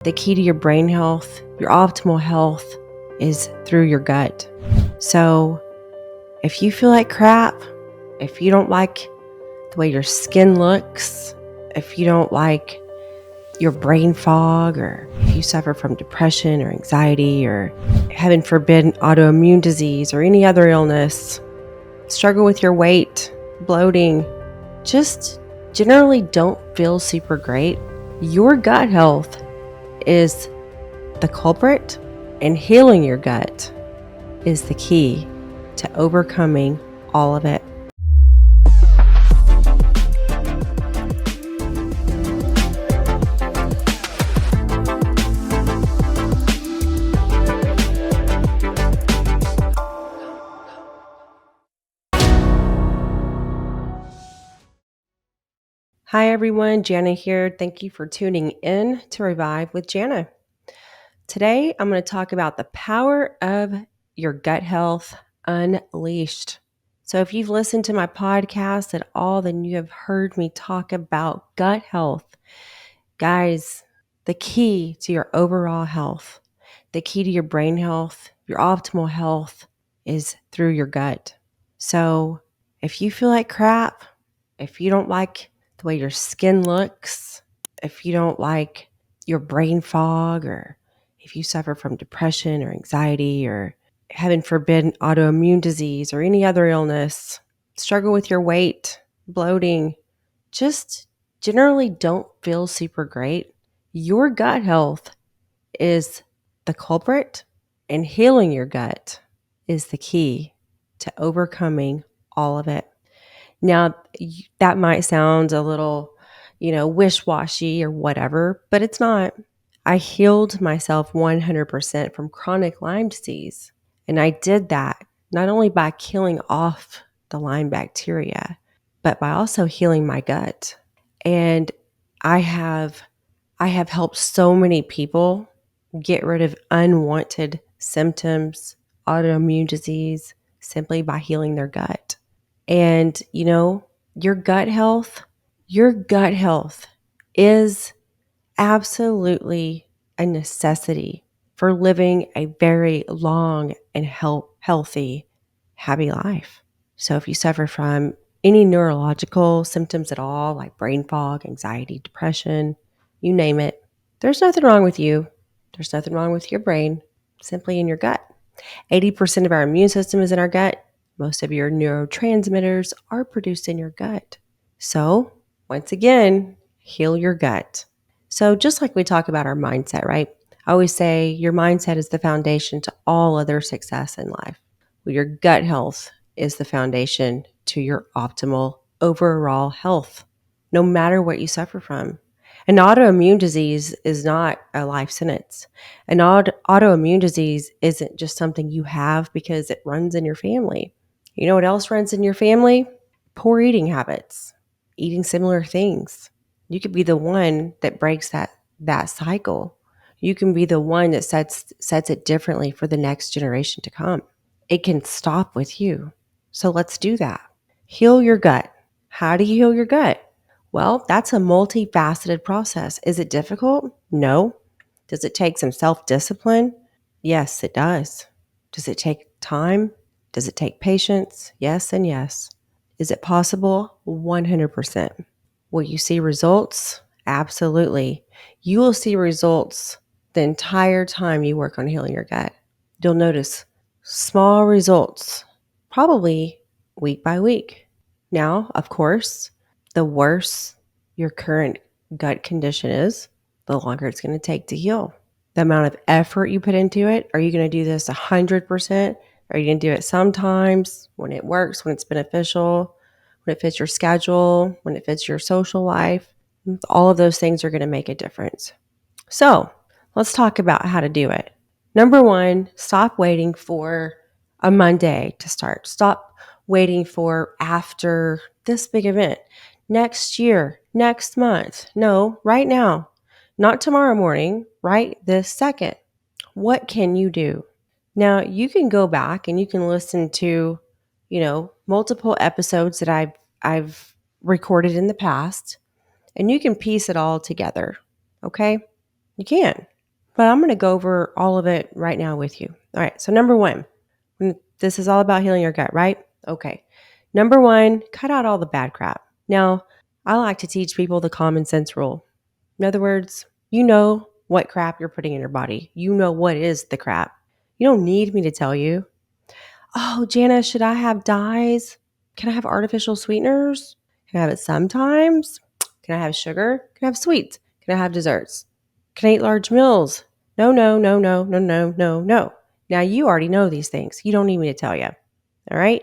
The key to your brain health, your optimal health, is through your gut. So if you feel like crap, if you don't like the way your skin looks, if you don't like your brain fog, or if you suffer from depression or anxiety, or heaven forbid, autoimmune disease or any other illness, struggle with your weight, bloating, just generally don't feel super great, your gut health is the culprit, and healing your gut is the key to overcoming all of it. Hi everyone, Janna here. Thank you for tuning in to Revive with Janna. Today, I'm going to talk about the power of your gut health unleashed. So if you've listened to my podcast at all, then you have heard me talk about gut health. Guys, the key to your overall health, the key to your brain health, your optimal health is through your gut. So if you feel like crap, if you don't like the way your skin looks, if you don't like your brain fog, or if you suffer from depression or anxiety, or heaven forbid, autoimmune disease or any other illness, struggle with your weight, bloating, just generally don't feel super great, your gut health is the culprit, and healing your gut is the key to overcoming all of it. Now, that might sound a little, wish-washy or whatever, but it's not. I healed myself 100% from chronic Lyme disease. And I did that not only by killing off the Lyme bacteria, but by also healing my gut. And I have helped so many people get rid of unwanted symptoms, autoimmune disease, simply by healing their gut. And, your gut health is absolutely a necessity for living a very long and healthy, happy life. So if you suffer from any neurological symptoms at all, like brain fog, anxiety, depression, you name it, there's nothing wrong with you. There's nothing wrong with your brain, simply in your gut. 80% of our immune system is in our gut. Most of your neurotransmitters are produced in your gut. So, once again, heal your gut. So, just like we talk about our mindset, right? I always say your mindset is the foundation to all other success in life. Well, your gut health is the foundation to your optimal overall health, no matter what you suffer from. An autoimmune disease is not a life sentence. An autoimmune disease isn't just something you have because it runs in your family. You know what else runs in your family? Poor eating habits, eating similar things. You could be the one that breaks that cycle. You can be the one that sets it differently for the next generation to come. It can stop with you. So let's do that. Heal your gut. How do you heal your gut? Well, that's a multifaceted process. Is it difficult? No. Does it take some self-discipline? Yes, it does. Does it take time? Does it take patience? Yes and yes. Is it possible? 100%. Will you see results? Absolutely. You will see results the entire time you work on healing your gut. You'll notice small results, probably week by week. Now, of course, the worse your current gut condition is, the longer it's going to take to heal. The amount of effort you put into it, are you going to do this 100%? Are you going to do it sometimes when it works, when it's beneficial, when it fits your schedule, when it fits your social life? All of those things are going to make a difference. So let's talk about how to do it. Number one, stop waiting for a Monday to start. Stop waiting for after this big event, next year, next month. No, right now, not tomorrow morning, right this second. What can you do? Now, you can go back and you can listen to, multiple episodes that I've recorded in the past, and you can piece it all together. Okay? You can. but I'm going to go over all of it right now with you. All right. So number one, this is all about healing your gut, right? Okay. Number one, cut out all the bad crap. Now, I like to teach people the common sense rule. In other words, you know what crap you're putting in your body. You know what is the crap. You don't need me to tell you. Oh, Janna, should I have dyes? Can I have artificial sweeteners? Can I have it sometimes? Can I have sugar? Can I have sweets? Can I have desserts? Can I eat large meals? No, no, no, no, no, no, no, no. Now you already know these things. You don't need me to tell you. All right?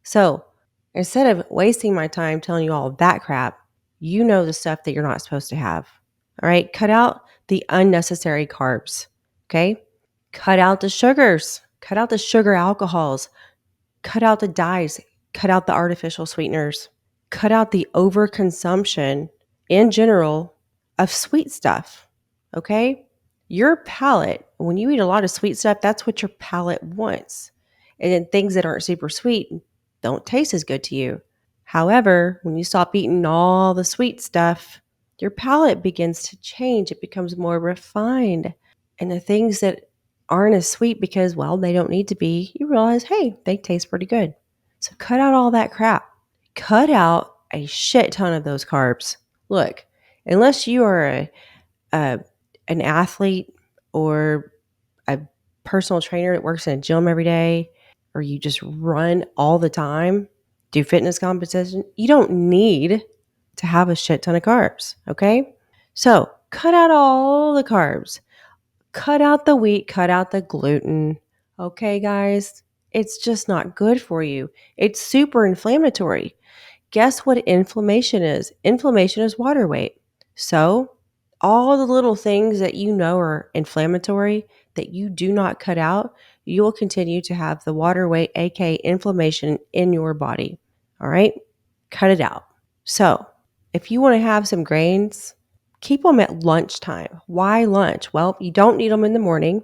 So instead of wasting my time telling you all that crap, you know the stuff that you're not supposed to have. All right? Cut out the unnecessary carbs. Okay? Cut out the sugars. Cut out the sugar alcohols. Cut out the dyes. Cut out the artificial sweeteners. Cut out the overconsumption in general of sweet stuff. Okay? Your palate, when you eat a lot of sweet stuff, that's what your palate wants. And then things that aren't super sweet don't taste as good to you. However, when you stop eating all the sweet stuff, your palate begins to change. It becomes more refined. And the things that aren't as sweet because, well, they don't need to be, you realize, hey, they taste pretty good. So cut out all that crap. Cut out a shit ton of those carbs. Look, unless you are an athlete or a personal trainer that works in a gym every day, or you just run all the time, do fitness competition, you don't need to have a shit ton of carbs, okay? So cut out all the carbs. Cut out the wheat, cut out the gluten. Okay, guys? It's just not good for you. It's super inflammatory. Guess what inflammation is? Inflammation is water weight. So, all the little things that you know are inflammatory that you do not cut out, you will continue to have the water weight, aka inflammation, in your body. All right? Cut it out. So, if you want to have some grains, keep them at lunchtime. Why lunch? Well, you don't need them in the morning.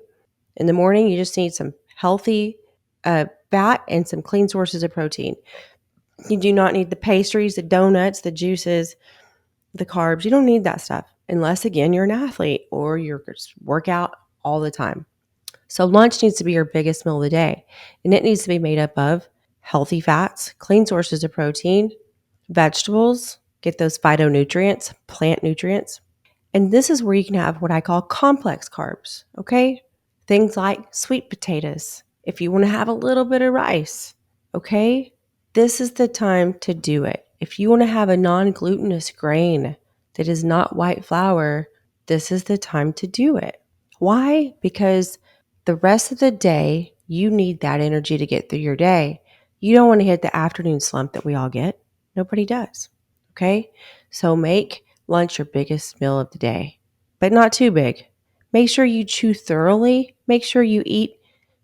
In the morning, you just need some healthy fat and some clean sources of protein. You do not need the pastries, the donuts, the juices, the carbs. You don't need that stuff unless, again, you're an athlete or you're just work out all the time. So lunch needs to be your biggest meal of the day, and it needs to be made up of healthy fats, clean sources of protein, vegetables, get those phytonutrients, plant nutrients. And this is where you can have what I call complex carbs, okay? Things like sweet potatoes, if you want to have a little bit of rice, okay? This is the time to do it. If you want to have a non-glutinous grain that is not white flour, this is the time to do it. Why? Because the rest of the day, you need that energy to get through your day. You don't want to hit the afternoon slump that we all get. Nobody does. Okay? So make lunch your biggest meal of the day, but not too big. Make sure you chew thoroughly. Make sure you eat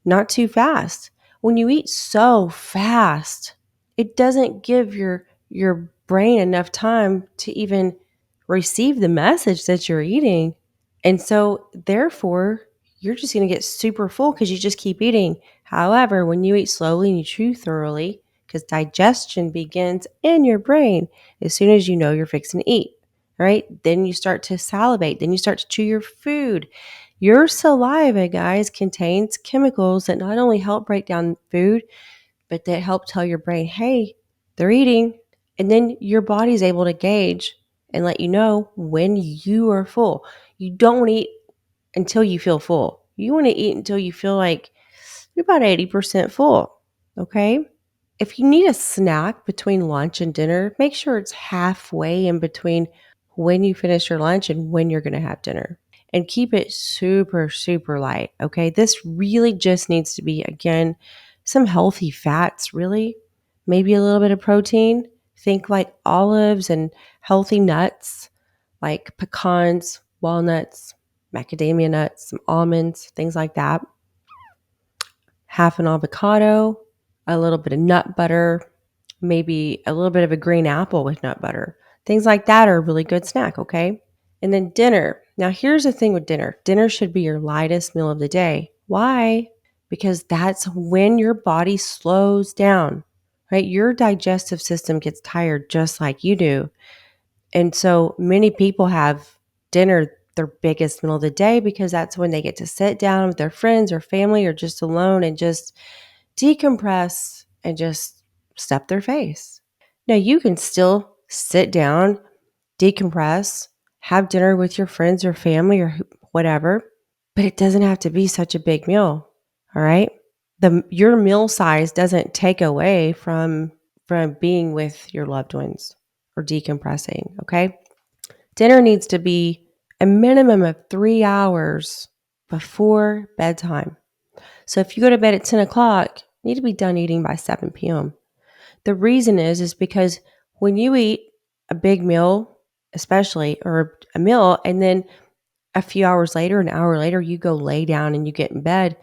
not too fast. When you eat so fast, it doesn't give your brain enough time to even receive the message that you're eating. And so therefore, you're just going to get super full because you just keep eating. However, when you eat slowly and you chew thoroughly, because digestion begins in your brain as soon as you know you're fixing to eat, right? Then you start to salivate. Then you start to chew your food. Your saliva, guys, contains chemicals that not only help break down food, but that help tell your brain, hey, they're eating. And then your body's able to gauge and let you know when you are full. You don't want to eat until you feel full. You want to eat until you feel like you're about 80% full, okay? If you need a snack between lunch and dinner, make sure it's halfway in between when you finish your lunch and when you're going to have dinner. And keep it super, super light, okay? This really just needs to be, again, some healthy fats, really. Maybe a little bit of protein. Think like olives and healthy nuts like pecans, walnuts, macadamia nuts, some almonds, things like that. Half an avocado, a little bit of nut butter, maybe a little bit of a green apple with nut butter. Things like that are a really good snack, okay? And then dinner. Now, here's the thing with dinner. Dinner should be your lightest meal of the day. Why? Because that's when your body slows down, right? Your digestive system gets tired just like you do. And so many people have dinner their biggest meal of the day because that's when they get to sit down with their friends or family or just alone and just decompress and just stuff their face. Now, you can still sit down, decompress, have dinner with your friends or family or whatever, but it doesn't have to be such a big meal. All right. Your meal size doesn't take away from being with your loved ones or decompressing. Okay. Dinner needs to be a minimum of 3 hours before bedtime. So if you go to bed at 10 o'clock, you need to be done eating by 7 p.m. The reason is because when you eat a big meal, especially, or a meal, and then a few hours later, an hour later, you go lay down and you get in bed,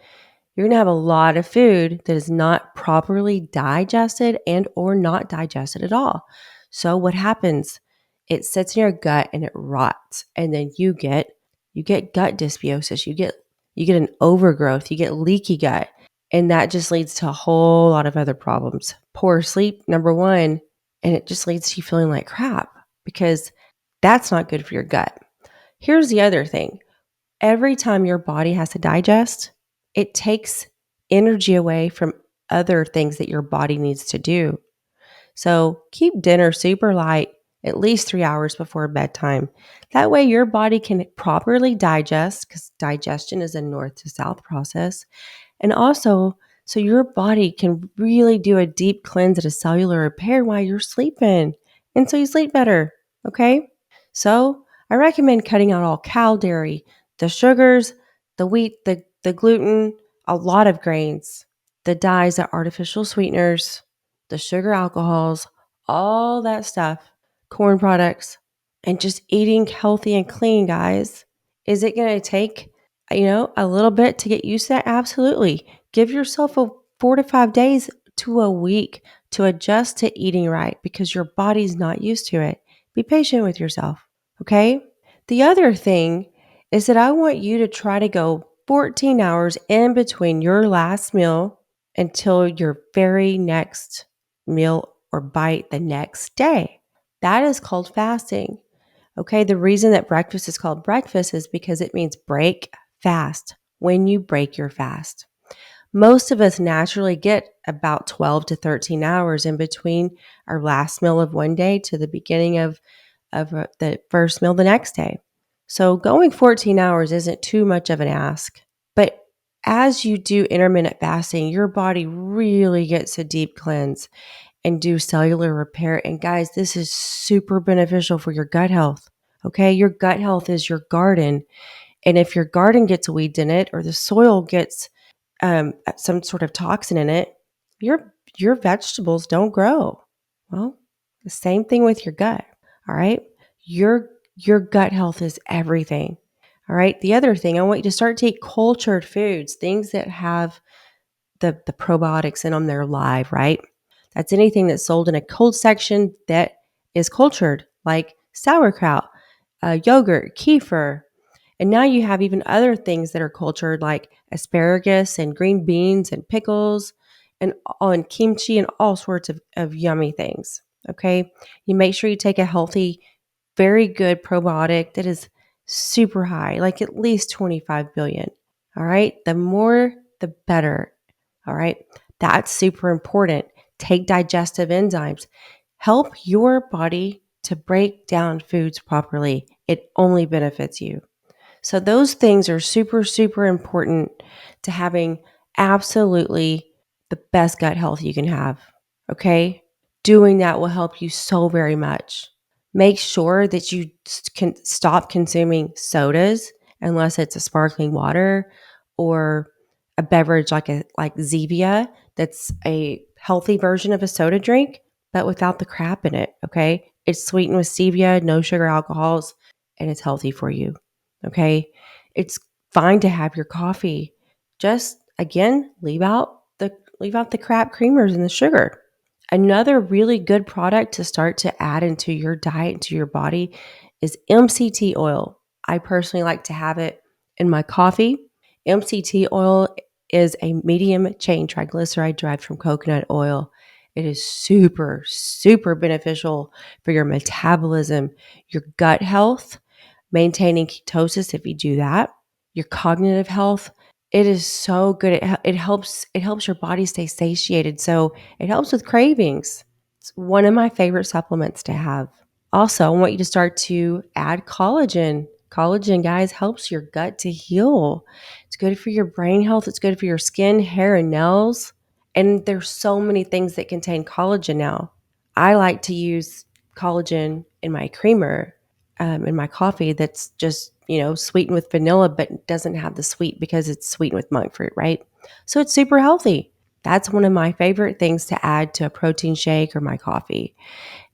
you're going to have a lot of food that is not properly digested and or not digested at all. So what happens? It sits in your gut and it rots, and then you get gut dysbiosis. You get an overgrowth. You get leaky gut, and that just leads to a whole lot of other problems. Poor sleep, number one, and it just leads to you feeling like crap because that's not good for your gut. Here's the other thing. Every time your body has to digest, it takes energy away from other things that your body needs to do. So keep dinner super light, at least 3 hours before bedtime. That way your body can properly digest, because digestion is a north to south process. And also, so your body can really do a deep cleanse at a cellular repair while you're sleeping. And so you sleep better. Okay. So I recommend cutting out all cow dairy, the sugars, the wheat, the gluten, a lot of grains, the dyes, the artificial sweeteners, the sugar alcohols, all that stuff, corn products, and just eating healthy and clean, guys. Is it going to take, a little bit to get used to that? Absolutely. Give yourself 4 to 5 days to a week to adjust to eating right because your body's not used to it. Be patient with yourself. Okay. The other thing is that I want you to try to go 14 hours in between your last meal until your very next meal or bite the next day. That is called fasting. Okay. The reason that breakfast is called breakfast is because it means break fast when you break your fast. Most of us naturally get about 12 to 13 hours in between our last meal of one day to the beginning of the first meal the next day. So going 14 hours isn't too much of an ask. But as you do intermittent fasting, your body really gets a deep cleanse and do cellular repair. And guys, this is super beneficial for your gut health. Okay. Your gut health is your garden. And if your garden gets weeds in it or the soil gets some sort of toxin in it, your vegetables don't grow. Well, the same thing with your gut. All right. Your gut health is everything. All right. The other thing, I want you to start to eat cultured foods, things that have the probiotics in them, they're live, right? That's anything that's sold in a cold section that is cultured, like sauerkraut, yogurt, kefir. And now you have even other things that are cultured, like asparagus and green beans and pickles and kimchi and all sorts of yummy things. Okay. You make sure you take a healthy, very good probiotic that is super high, like at least 25 billion. All right. The more, the better. All right. That's super important. Take digestive enzymes. Help your body to break down foods properly. It only benefits you. So those things are super, super important to having absolutely the best gut health you can have. Okay. Doing that will help you so very much. Make sure that you can stop consuming sodas unless it's a sparkling water or a beverage like Zevia that's a healthy version of a soda drink, but without the crap in it. Okay. It's sweetened with stevia, no sugar alcohols, and it's healthy for you. Okay. It's fine to have your coffee. Just again, leave out the crap creamers and the sugar. Another really good product to start to add into your diet, into your body, is MCT oil. I personally like to have it in my coffee. MCT oil is a medium chain triglyceride derived from coconut oil. It is super, super beneficial for your metabolism, your gut health, maintaining ketosis if you do that. Your cognitive health, it is so good. It helps your body stay satiated. So it helps with cravings. It's one of my favorite supplements to have. Also, I want you to start to add collagen. Collagen, guys, helps your gut to heal. It's good for your brain health. It's good for your skin, hair, and nails. And there's so many things that contain collagen now. I like to use collagen in my creamer, in my coffee that's just, sweetened with vanilla, but doesn't have the sweet because it's sweetened with monk fruit, right? So it's super healthy. That's one of my favorite things to add to a protein shake or my coffee.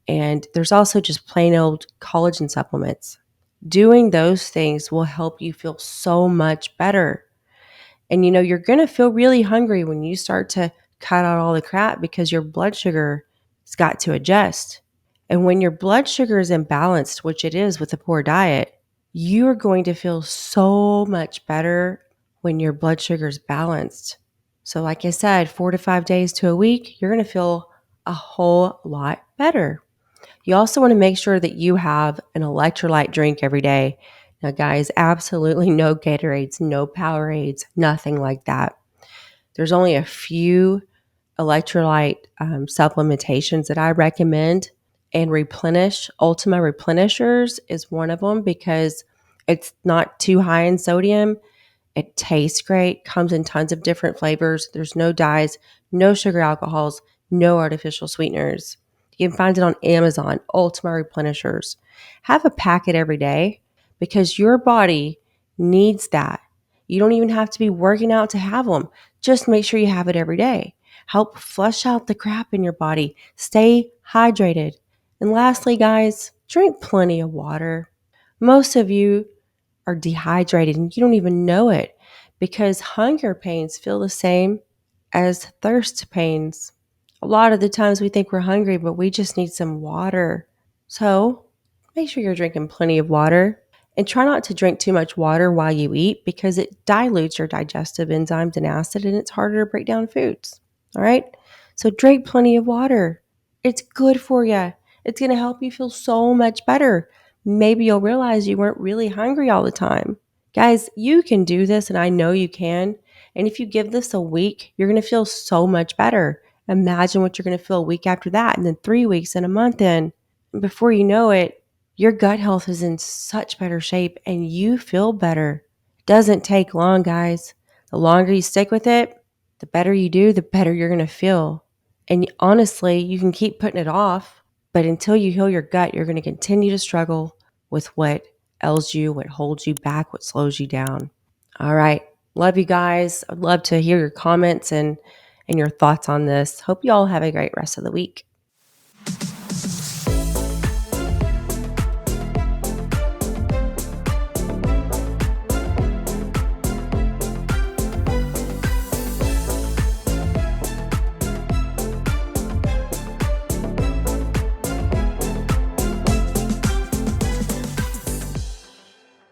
And there's also just plain old collagen supplements. Doing those things will help you feel so much better. And you're going to feel really hungry when you start to cut out all the crap because your blood sugar has got to adjust. And when your blood sugar is imbalanced, which it is with a poor diet, you're going to feel so much better when your blood sugar is balanced. So, like I said, 4 to 5 days to a week, you're going to feel a whole lot better. You also want to make sure that you have an electrolyte drink every day. Now, guys, absolutely no Gatorades, no Powerades, nothing like that. There's only a few electrolyte supplementations that I recommend, and Ultima Replenishers is one of them because it's not too high in sodium. It tastes great, comes in tons of different flavors. There's no dyes, no sugar alcohols, no artificial sweeteners. You can find it on Amazon, Ultima Replenishers. Have a packet every day because your body needs that. You don't even have to be working out to have them. Just make sure you have it every day. Help flush out the crap in your body. Stay hydrated. And lastly, guys, drink plenty of water. Most of you are dehydrated and you don't even know it because hunger pains feel the same as thirst pains. A lot of the times we think we're hungry, but we just need some water. So make sure you're drinking plenty of water and try not to drink too much water while you eat because it dilutes your digestive enzymes and acid and it's harder to break down foods. All right. So drink plenty of water. It's good for you. It's going to help you feel so much better. Maybe you'll realize you weren't really hungry all the time. Guys, you can do this, and I know you can. And if you give this a week, you're going to feel so much better. Imagine what you're going to feel a week after that, and then 3 weeks and a month in. And before you know it, your gut health is in such better shape and you feel better. It doesn't take long, guys. The longer you stick with it, the better you do, the better you're going to feel. And honestly, you can keep putting it off, but until you heal your gut, you're going to continue to struggle with what ails you, what holds you back, what slows you down. All right. Love you guys. I'd love to hear your comments and your thoughts on this. Hope you all have a great rest of the week.